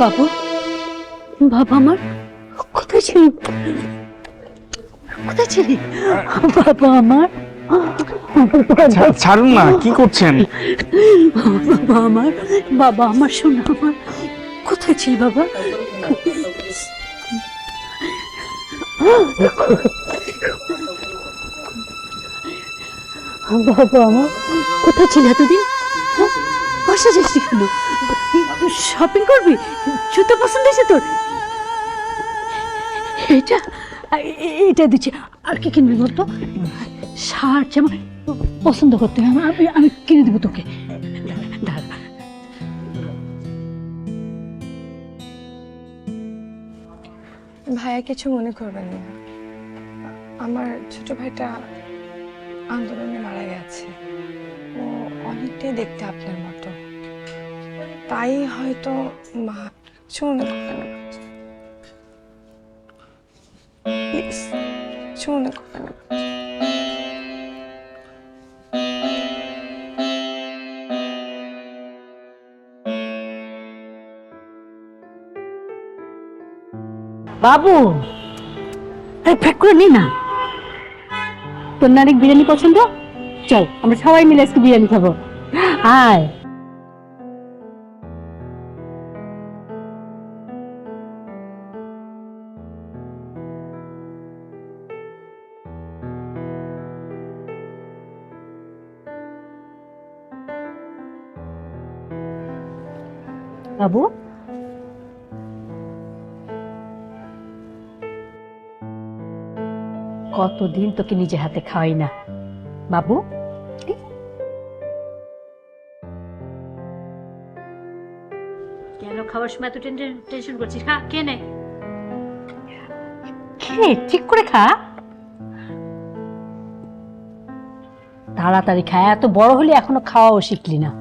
বাবু, বাবা আমার কোথায় ছিলি? কোথায় ছিলি বাবা আমার? ছাড়ুন না, কি করছেন? বাবা আমার শোনা আমার, কোথায় ছিল বাবা? বাবা আমার কোথায় ছিল এতদিন? বাসা যাচ্ছি কেন? শপিং করবি? জুতো পছন্দ হয়েছে তোর? এটা এটা দিচ্ছি। আর কি কিনবি বলতো? শার্ট জামা পছন্দ করতে হবে, আমি আমি কিনে দেবো তোকে। দাঁড়া। ভাইয়া কিছু মনে করবেন না, আমার ছোট ভাইটা আন্দোলনে মারা গেছে। ও অনেকটাই দেখতে আপনার মতো, তাই হয়তো মা কিছু মনে করবেন না। প্লিজ কিছু মনে করবেন না। বাবু, প্যাক করে নি না। তোর না অনেক বিরিয়ানি পছন্দ, চল আমরা সবাই মিলে আজকে বিরিয়ানি খাবো। আয়। বাবু, কতদিন তোকে নিজে হাতে খাওয়াই না বাবু। কেন খাওয়ার সময় এত টেনশন করছিস? খা, কে নে, খেয়ে ঠিক করে খা, তাড়াতাড়ি খা। এত বড় হলে এখনো খাওয়াও শিখলি না।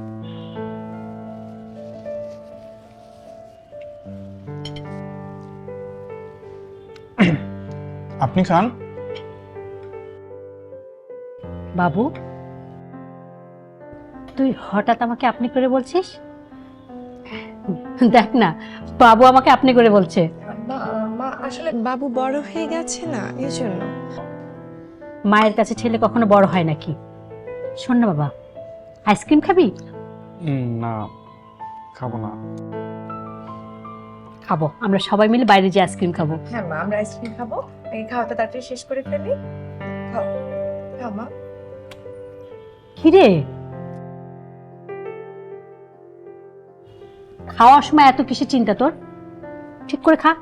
আপনি খান। বাবু, তুই হঠাৎ আমাকে আপনি করে বলছিস? দেখ না, বাবু আমাকে আপনি করে বলছে। মা আসলে বাবু বড় হয়ে গেছে না, এই জন্য। মায়ের কাছে ছেলে কখনো বড় হয় নাকি? শোন না বাবা, আইসক্রিম খাবি? না, খাবো না। খাবো, আমরা সবাই মিলে বাইরে যে আইসক্রিম খাবো। হ্যাঁ মা, আমরা আইসক্রিম খাবো। এই খাওয়াটা তাড়াতাড়ি শেষ করে ফেলি। খাও খাও মা। কিরে, খাওয়ার সময় এত কিসের চিন্তা তোর? ঠিক করে খা।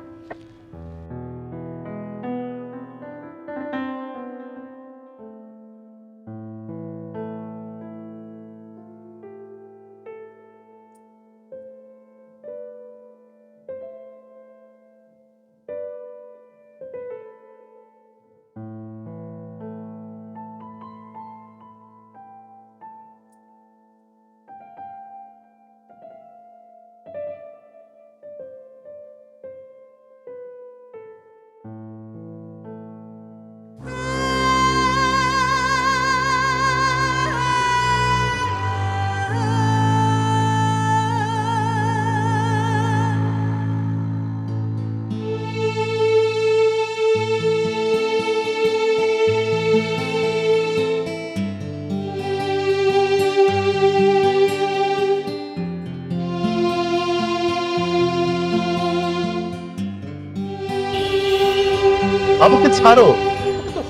বাবুকে ছাড়ো,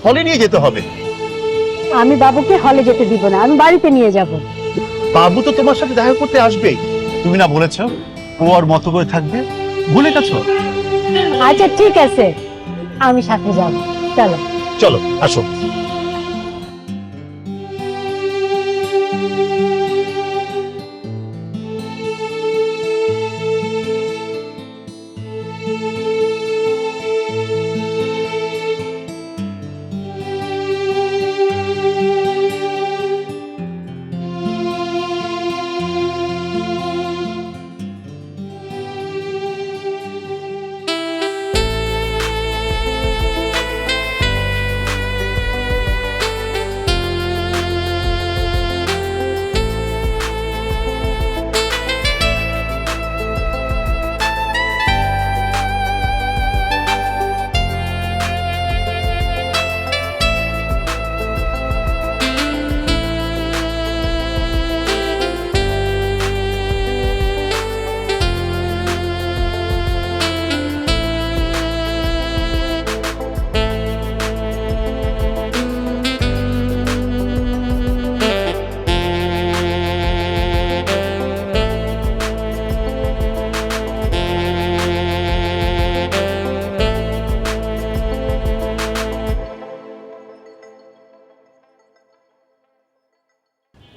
হলে নিয়ে যেতে হবে। আমি বাবুকে হলে যেতে দিব না, আমি বাড়িতে নিয়ে যাব। বাবু তো তোমার সাথে দেখা করতে আসবেই। তুমি না বলেছো ও ওর মতো করে থাকবে? ভুলে গেছো? আচ্ছা ঠিক আছে, আমি সাথে যাব। চলো চলো আসো।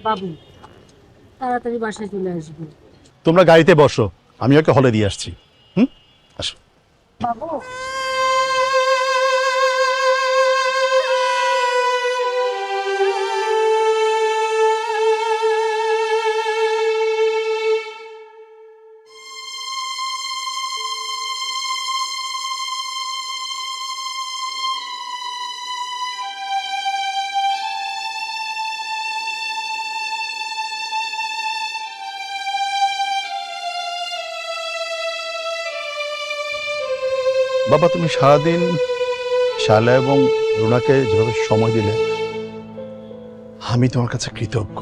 বাবু তাড়াতাড়ি বাসায় চলে আসবে। তোমরা গাড়িতে বসো, আমি ওকে হলে দিয়ে আসছি। হুম, আসো। বাবু বাবা, তুমি সারাদিন শালা এবং রুনাকে যেভাবে সময় দিলে, আমি তোমার কাছে কৃতজ্ঞ।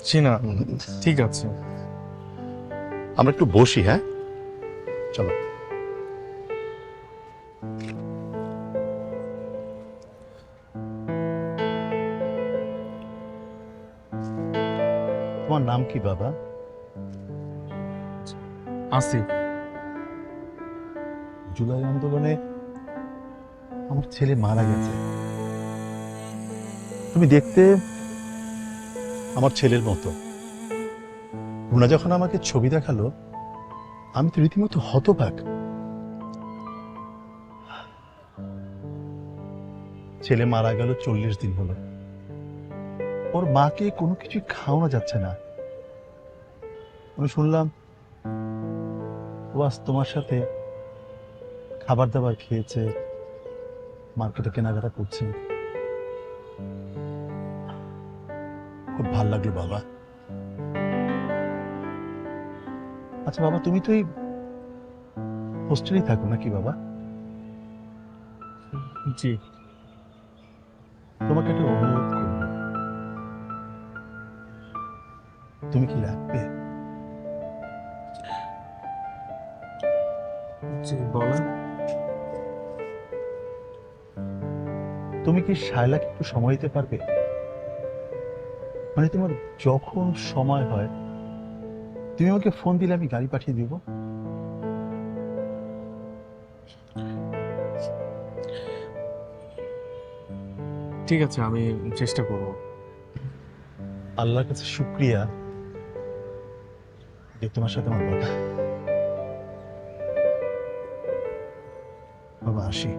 জি না, ঠিক আছে। আমরা একটু বসি, হ্যাঁ? চলো। তোমার নাম কি বাবা? আসিফ। জুলাই আন্দোলনে আমার ছেলে মারা গেছে। তুমি দেখতে আমার ছেলের মতো। রুনা যখন আমাকে ছবি দেখালো, আমি তো রীতিমতো হতবাক। ছেলে মারা গেল 40 দিন হলো। ওর মাকে কোনো কিছু খাওয়ানো যাচ্ছে না। আমি শুনলাম ও আজ তোমার সাথে খাবার দাবার খেয়েছে, মার্কেটে কেনাকাটা করছে। খুব ভাল লাগলো বাবা। আচ্ছা বাবা, তুমি তো এই হোস্টেলেই থাকো নাকি বাবা? জি। তোমাকে একটা অনুরোধ করব, তুমি কি রাখবে? জি বলেন। তুমি কি শায়লাকে একটু সময় দিতে পারবে? মানে তোমার যখন সময় হয় তুমি আমাকে ফোন দিলে আমি গাড়ি পাঠিয়ে দিব। ঠিক আছে, আমি চেষ্টা করব। আল্লাহর কাছে শুকরিয়া যে তোমার সাথে আমার কথা। বাবা আসি।